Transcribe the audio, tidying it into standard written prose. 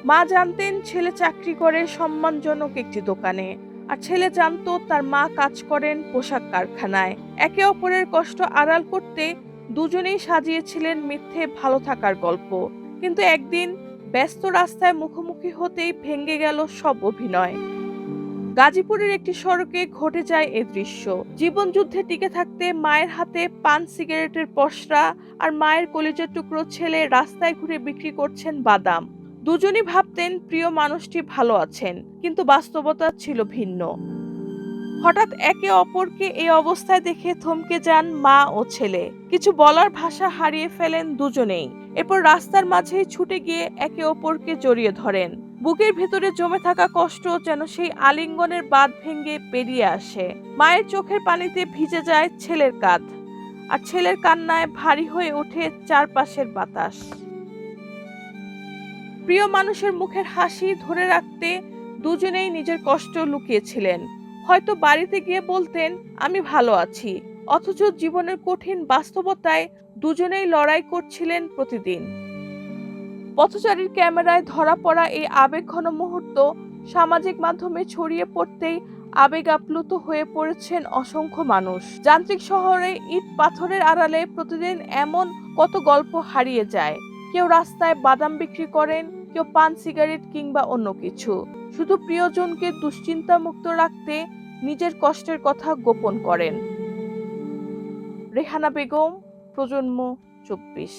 মা জানতেন ছেলে চাকরি করে সম্মানজনক একটি দোকানে, আর ছেলে জানতো তার মা কাজ করেন পোশাক কারখানায়। একে অপরের কষ্ট আড়াল করতে দুজনেই সাজিয়েছিলেন মিথ্যে ভালো থাকার গল্প। কিন্তু একদিন ব্যস্ত রাস্তায় মুখোমুখি হতেই ভেঙে গেল সব অভিনয়। গাজীপুরের একটি সড়কে ঘটে যায় এ দৃশ্য। জীবনযুদ্ধে টিকে থাকতে মায়ের হাতে পান সিগারেটের পসরা, আর মায়ের কলিজার টুকরো ছেলে রাস্তায় ঘুরে বিক্রি করছেন বাদাম। দুজনই ভাবতেন প্রিয় মানুষটি ভালো আছেন, কিন্তু বাস্তবতা ছিল ভিন্ন। হঠাৎ একে অপরকে এই অবস্থায় দেখে থমকে যান মা ও ছেলে। কিছু বলার ভাষা হারিয়ে ফেলেন দুজনেই। এরপর রাস্তার মাঝেই ছুটে গিয়ে একে অপরকে জড়িয়ে ধরেন। বুকের ভেতরে জমে থাকা কষ্ট যেন সেই আলিঙ্গনের বাঁধ ভেঙে বেরিয়ে আসে। মায়ের চোখের পানিতে ভিজে যায় ছেলের কাঁধ, আর ছেলের কান্নায় ভারী হয়ে ওঠে চারপাশের বাতাস। প্রিয় মানুষের মুখের হাসি ধরে রাখতে দুজনেই নিজের কষ্ট লুকিয়েছিলেন। হয়তো বাড়িতে গিয়ে বলতেন আমি ভালো আছি, অথচ জীবনের কঠিন বাস্তবতায় দুজনেই লড়াই করছিলেন প্রতিদিন। পথচারীর ক্যামেরায় ধরা পড়া এই আবেগঘন মুহূর্ত সামাজিক মাধ্যমে ছড়িয়ে পড়তেই আবেগ আপ্লুত হয়ে পড়েছেন অসংখ্য মানুষ। যান্ত্রিক শহরে ইট পাথরের আড়ালে প্রতিদিন এমন কত গল্প হারিয়ে যায়। কেউ রাস্তায় বাদাম বিক্রি করেন, কেউ পান সিগারেট কিংবা অন্য কিছু, শুধু প্রিয়জনকে দুশ্চিন্তা মুক্ত রাখতে নিজের কষ্টের কথা গোপন করেন। রেহানা বেগম, প্রজন্ম 24।